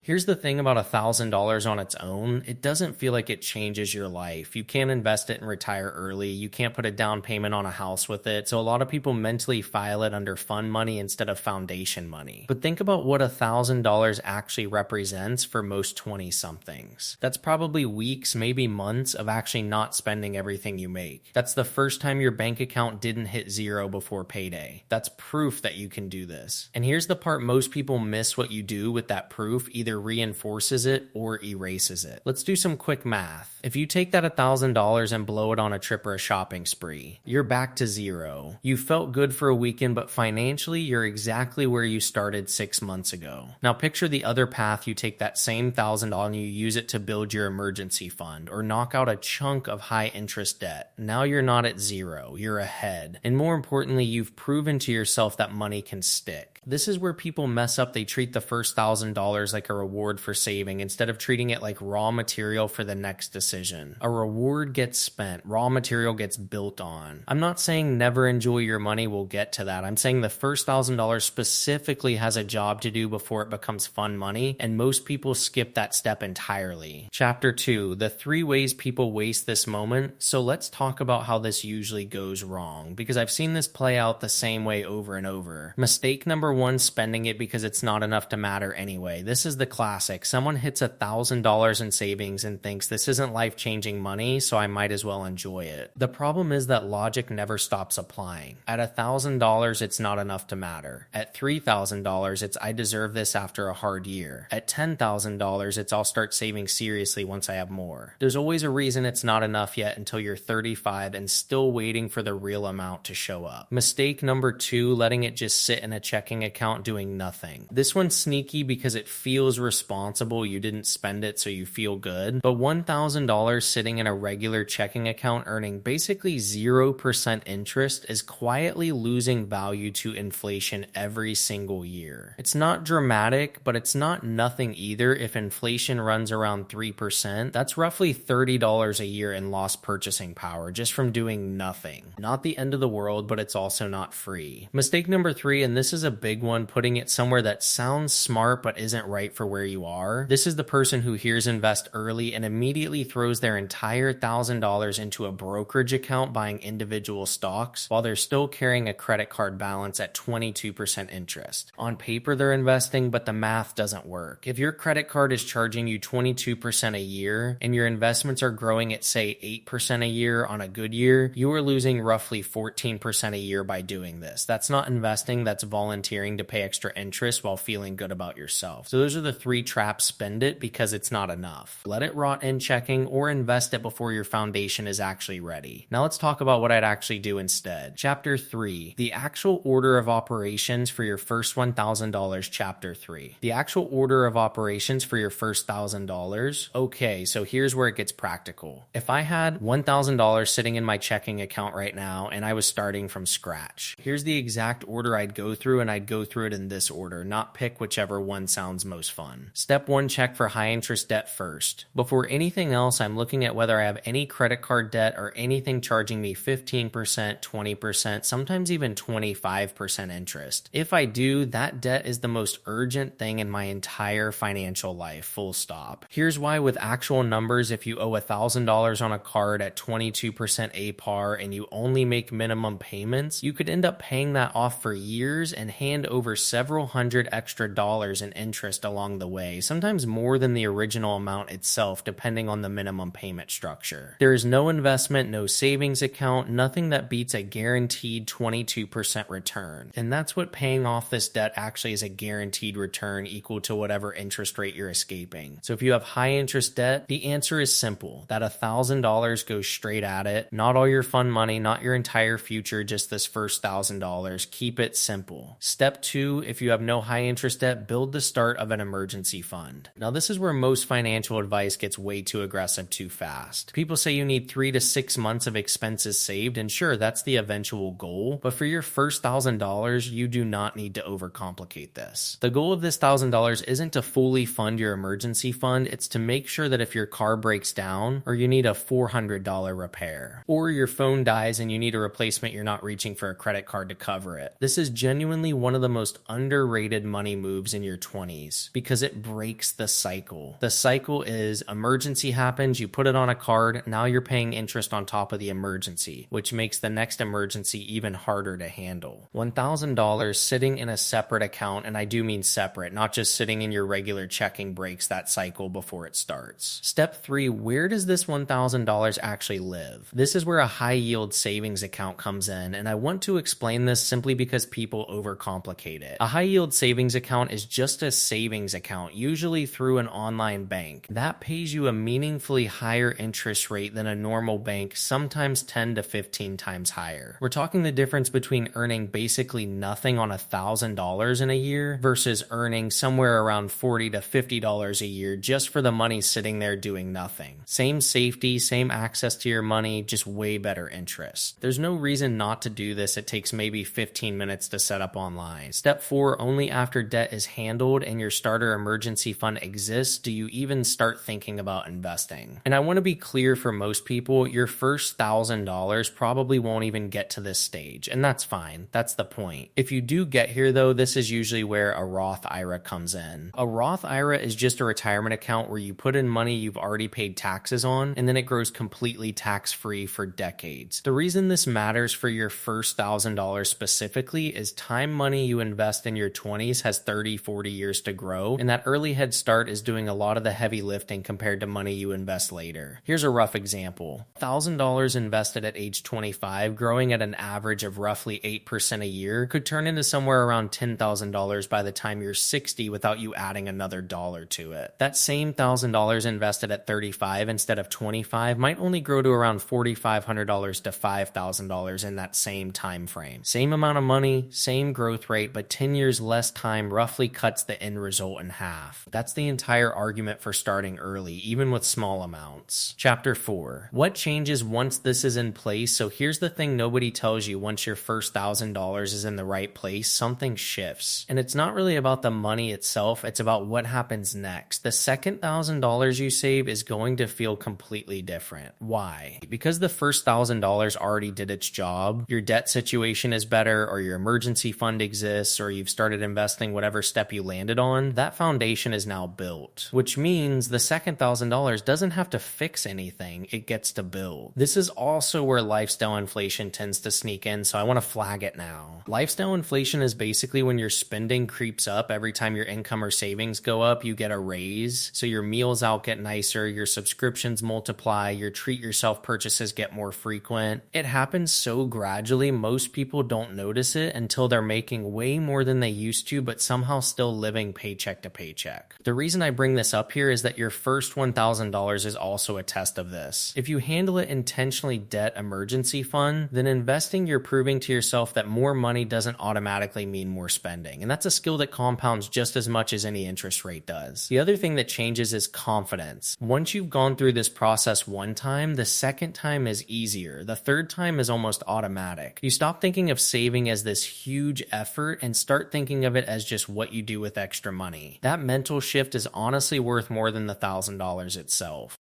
Here's the thing about $1,000 on its own, it doesn't feel like it changes your life. You can't invest it and retire early. You can't put a down payment on a house with it. So a lot of people mentally file it under fund money instead of foundation money. But think about what $1,000 actually represents for most 20-somethings. That's probably weeks, maybe months of actually not spending everything you make. That's the first time your bank account didn't hit zero before payday. That's proof that you can do this. And here's the part most people miss what you do with that proof, either reinforces it or erases it. Let's do some quick math. If you take that $1,000 and blow it on a trip or a shopping spree, you're back to zero. You felt good for a weekend, but financially, you're exactly where you started 6 months ago. Now picture the other path. You take that same $1,000 and you use it to build your emergency fund or knock out a chunk of high interest debt. Now you're not at zero, you're ahead. And more importantly, you've proven to yourself that money can stick. This is where people mess up. They treat the first $1,000 like a reward for saving instead of treating it like raw material for the next decision. A reward gets spent, raw material gets built on. I'm not saying never enjoy your money, we'll get to that. I'm saying the first $1,000 specifically has a job to do before it becomes fun money, and most people skip that step entirely. Chapter 2, the 3 ways people waste this moment. So let's talk about how this usually goes wrong, because I've seen this play out the same way over and over. Mistake number 1, spending it because it's not enough to matter anyway. This is the classic. Someone hits $1,000 in savings and thinks this isn't life-changing money, so I might as well enjoy it. The problem is that logic never stops applying. At $1,000, it's not enough to matter. At $3,000, it's I deserve this after a hard year. At $10,000, it's I'll start saving seriously once I have more. There's always a reason it's not enough yet until you're 35 and still waiting for the real amount to show up. Mistake number 2, letting it just sit in a checking account doing nothing. This one's sneaky because it feels responsible. You didn't spend it, so you feel good. But $1,000 sitting in a regular checking account earning basically 0% interest is quietly losing value to inflation every single year. It's not dramatic, but it's not nothing either. If inflation runs around 3%, that's roughly $30 a year in lost purchasing power just from doing nothing. Not the end of the world, but it's also not free. Mistake number 3, and this is a big one, putting it somewhere that sounds smart but isn't right for where you are. This is the person who hears invest early and immediately throws their entire $1,000 into a brokerage account buying individual stocks while they're still carrying a credit card balance at 22% interest. On paper they're investing, but the math doesn't work. If your credit card is charging you 22% a year and your investments are growing at say 8% a year on a good year, you are losing roughly 14% a year by doing this. That's not investing, that's volunteering to pay extra interest while feeling good about yourself. So those are the 3 traps. Spend it because it's not enough. Let it rot in checking or invest it before your foundation is actually ready. Now let's talk about what I'd actually do instead. Chapter 3, the actual order of operations for your first $1,000. Chapter 3, the actual order of operations for your first $1,000. Okay, so here's where it gets practical. If I had $1,000 sitting in my checking account right now and I was starting from scratch, here's the exact order I'd go through, and I'd go through it in this order, not pick whichever one sounds most fun. Step 1, check for high interest debt first. Before anything else, I'm looking at whether I have any credit card debt or anything charging me 15%, 20%, sometimes even 25% interest. If I do, that debt is the most urgent thing in my entire financial life, full stop. Here's why with actual numbers, if you owe $1,000 on a card at 22% APR and you only make minimum payments, you could end up paying that off for years and hand over several hundred extra dollars in interest along the way, sometimes more than the original amount itself, depending on the minimum payment structure. There is no investment, no savings account, nothing that beats a guaranteed 22% return. And that's what paying off this debt actually is, a guaranteed return equal to whatever interest rate you're escaping. So if you have high interest debt, the answer is simple. That $1,000 goes straight at it. Not all your fun money, not your entire future, just this first $1,000. Keep it simple. Step 2, if you have no high interest debt, build the start of an emergency fund. Now this is where most financial advice gets way too aggressive too fast. People say you need 3 to 6 months of expenses saved, and sure, that's the eventual goal, but for your first $1,000, you do not need to overcomplicate this. The goal of this $1,000 isn't to fully fund your emergency fund, it's to make sure that if your car breaks down, or you need a $400 repair, or your phone dies and you need a replacement, you're not reaching for a credit card to cover it. This is genuinely one one of the most underrated money moves in your 20s because it breaks the cycle. The cycle is emergency happens, you put it on a card, now you're paying interest on top of the emergency, which makes the next emergency even harder to handle. $1,000 sitting in a separate account, and I do mean separate, not just sitting in your regular checking, breaks that cycle before it starts. Step 3, where does this $1,000 actually live? This is where a high yield savings account comes in, and I want to explain this simply because people overcomplicate it. A high yield savings account is just a savings account, usually through an online bank. That pays you a meaningfully higher interest rate than a normal bank, sometimes 10 to 15 times higher. We're talking the difference between earning basically nothing on $1,000 in a year versus earning somewhere around $40 to $50 a year just for the money sitting there doing nothing. Same safety, same access to your money, just way better interest. There's no reason not to do this. It takes maybe 15 minutes to set up online. Step 4, only after debt is handled and your starter emergency fund exists do you even start thinking about investing. And I want to be clear, for most people, your first $1,000 probably won't even get to this stage, and that's fine. That's the point. If you do get here though, this is usually where a Roth IRA comes in. A Roth IRA is just a retirement account where you put in money you've already paid taxes on, and then it grows completely tax-free for decades. The reason this matters for your first $1,000 specifically is time money you invest in your 20s has 30, 40 years to grow, and that early head start is doing a lot of the heavy lifting compared to money you invest later. Here's a rough example. $1,000 invested at age 25, growing at an average of roughly 8% a year, could turn into somewhere around $10,000 by the time you're 60 without you adding another dollar to it. That same $1,000 invested at 35 instead of 25 might only grow to around $4,500 to $5,000 in that same time frame. Same amount of money, same growth rate, but 10 years less time roughly cuts the end result in half. That's the entire argument for starting early, even with small amounts. Chapter 4. What changes once this is in place? So here's the thing nobody tells you. Once your first $1,000 is in the right place, something shifts. And it's not really about the money itself, it's about what happens next. The second $1,000 you save is going to feel completely different. Why? Because the first $1,000 already did its job, your debt situation is better, or your emergency fund exists, or you've started investing whatever step you landed on, that foundation is now built. Which means the second $1,000 doesn't have to fix anything, it gets to build. This is also where lifestyle inflation tends to sneak in, so I want to flag it now. Lifestyle inflation is basically when your spending creeps up every time your income or savings go up, you get a raise. So your meals out get nicer, your subscriptions multiply, your treat yourself purchases get more frequent. It happens so gradually, most people don't notice it until they're making way more than they used to, but somehow still living paycheck to paycheck. The reason I bring this up here is that your first $1,000 is also a test of this. If you handle it intentionally debt emergency fund, then investing you're proving to yourself that more money doesn't automatically mean more spending. And that's a skill that compounds just as much as any interest rate does. The other thing that changes is confidence. Once you've gone through this process one time, the second time is easier. The third time is almost automatic. You stop thinking of saving as this huge effort and start thinking of it as just what you do with extra money. That mental shift is honestly worth more than the $1,000 itself.